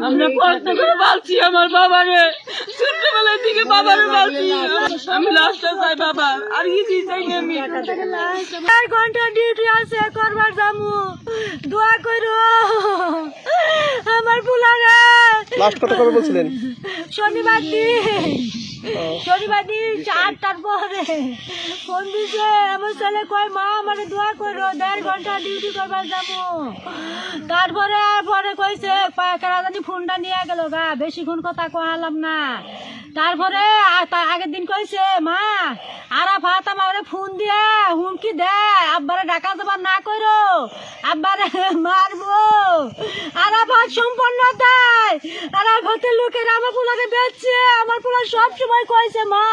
আমরা কষ্ট করে পালছি আমার বাবারে, ছোটবেলার থেকে বাবারে পালছি। আমি লাস্টে চাই বাবা, আর কিছুই চাই না। আমি 4 ঘন্টা ডিউটি আছে, করবার যামু, দোয়া করো আমার পুলারে। লাস্ট কথা কবে বলছিলেন? শনিবার দিন 4টার পরে ফোন দিছে আমার ছেলে, কয় মা আমার দোয়া করো, 1.5 ঘন্টা ডিউটি করবার যাবো। তারপরে পরে কইছে কারা জানি ফোনটা নিয়ে গেল গা, বেশিক্ষণ কথা কহালাম না। তারপরে আগের দিন কইছে মা আরাফাত আমারে ফোন দিয়ে হুমকি দেয়, আব্বারে ঢাকা যাবার না করো, আব্বারে মারবো। আরাফাত সম্পন্ন দেয়, আরাফাতের লোকের আমার পোলারে বেচছে। আমার পোলা সব সময় কইছে মা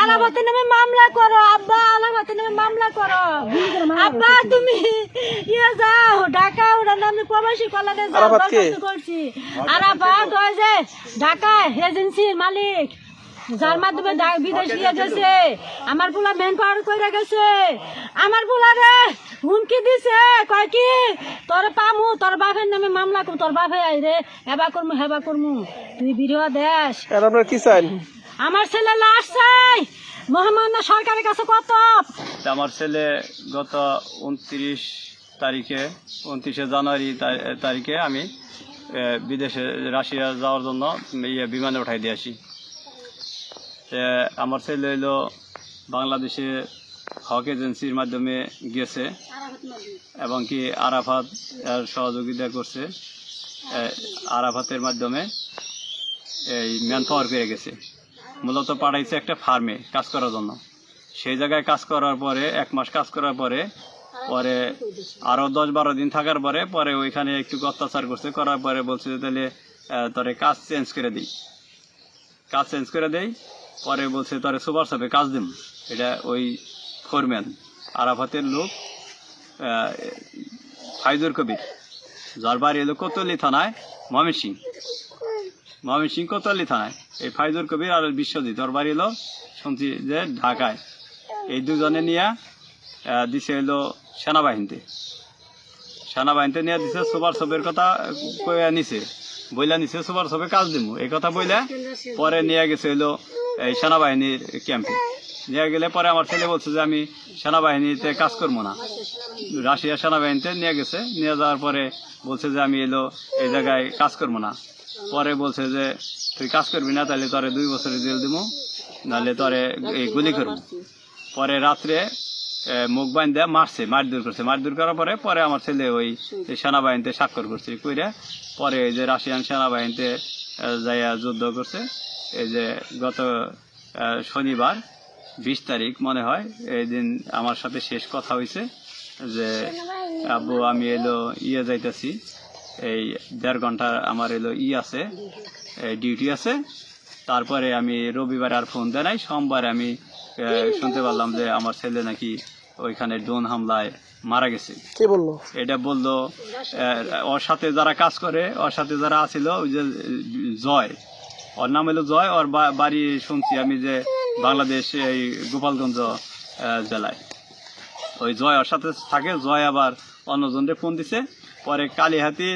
আরাফাতের নামে মামলা করো, আব্বা আরাফাতের নামে মামলা করো, আব্বা তুমি ইয়ে যাও ঢাকা, ওনার নামে প্রবাসী কল্যাণে যাও করছি। আরাফাত হয় যে ঢাকা এজেন্সির মালিক, যার মাধ্যমে বিদেশ নিয়ে গেছে। আমার পোলা মেন পাওয়ার করে গেছে। আমার পোলারে হুমকি দিছে, কয় কি তোর পামু, তোর বাপের নামে মামলা করবো, তোর বাপে আইরে হেবা করমু, তুই বিরোধ দেশ। কি চাই? আমার ছেলে লাশ চাই, মহামান্য সরকারের কাছে কত। আমার ছেলে গত 29 জানুয়ারি তারিখে আমি বিদেশে রাশিয়া যাওয়ার জন্য বিমানে উঠাই দিয়ে আসি। আমার ছেলে হইল বাংলাদেশে হক এজেন্সির মাধ্যমে গেছে এবং কি আরাফাত এর সহযোগিতা করছে। আরাফাতের মাধ্যমে এই ম্যান পাওয়ার পেয়ে গেছে। মূলত পাঠাইছে একটা ফার্মে কাজ করার জন্য। সেই জায়গায় কাজ করার পরে 1 মাস কাজ করার পরে আরও 10-12 দিন থাকার পরে ওইখানে একটু অত্যাচার করছে। করার পরে বলছে যে তাহলে তোরে কাজ চেঞ্জ করে দেই। পরে বলছে তোরে সুপার শপে কাজ দিম। এটা ওই ফোরম্যান আরাফাতের লোক ফাইজুর কবির, যার বাড়ি এলো কোতোয়ালি থানায়, ময়মনসিংহ কোতোয়ালি থানায়। এই ফাইজুর কবির আর বিশ্বজিৎ ওর বাড়ি এলো শুনছি যে ঢাকায়। এই দুজনে নিয়ে দিছে এলো সেনাবাহিনীতে নিয়ে দিছে। সুপার শপের কথা বইলা নিছে সুপার শপে কাজ দিব, এই কথা বইলা পরে নিয়ে গেছে হইলো এই সেনাবাহিনীর ক্যাম্পে। নিয়ে গেলে পরে আমার ছেলে বলছে যে আমি সেনাবাহিনীতে কাজ করবো না। রাশিয়া সেনাবাহিনীতে নিয়ে গেছে। নিয়ে যাওয়ার পরে বলছে যে আমি এলো এই জায়গায় কাজ করবো না। পরে বলছে যে তুই কাজ করবি না, তাহলে তোরে 2 বছরের জেল দিব, নাহলে তোরে এই গুলি করবো। পরে রাত্রে মুখ বাইন দেয়া মারধর করার পরে আমার ছেলে ওই সেনাবাহিনীতে স্বাক্ষর করছে। কইরা পরে এই যে রাশিয়ান সেনাবাহিনীতে যাইয়া যুদ্ধ করছে। এই যে গত শনিবার 20 তারিখ মনে হয়, এই দিন আমার সাথে শেষ কথা হয়েছে যে আব্বু আমি এলো যাইতেছি, এই 1.5 ঘন্টা আমার এলো আছে, ডিউটি আছে। তারপরে আমি রবিবার আর ফোন দেয় নাই। সোমবারে আমি শুনতে পারলাম যে আমার ছেলে নাকি ওইখানে ড্রোন হামলায় মারা গেছে। কে বললো? এটা বললো ওর সাথে যারা কাজ করে, ওর সাথে যারা আছিল, ওই যে জয়, ওর নাম হলো জয়। ওর বাড়ি শুনছি আমি যে বাংলাদেশ এই গোপালগঞ্জ জেলায়। ওই জয় ওর সাথে থাকে। জয় আবার অন্যজনরে ফোন দিছে। পরে কালীহাতি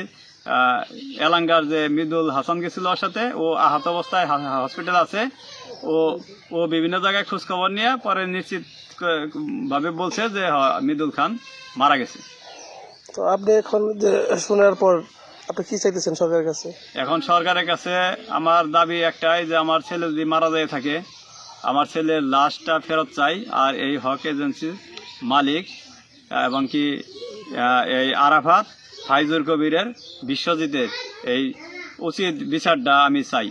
এলাঙ্গার যে মৃদুল হাসান গেছিল ওর সাথে, ও আহত অবস্থায় হসপিটাল আছে। ও বিভিন্ন জায়গায় খোঁজখবর নিয়ে পরে নিশ্চিত ভাবে বলছে যে মৃদুল খান মারা গেছে। তো আপনি এখন যে শোনার পর আপনি কি চাইতেছেন সরকারের কাছে? এখন সরকারের কাছে আমার দাবি একটাই, যে আমার ছেলে যদি মারা যায় থাকে, আমার ছেলের লাশটা ফেরত চাই। আর এই হক এজেন্সির মালিক এবং কি এই আরাফাত, ফাইজুর কবিরের, বিশ্বজিতের এই উচিত বিচারটা আমি চাই।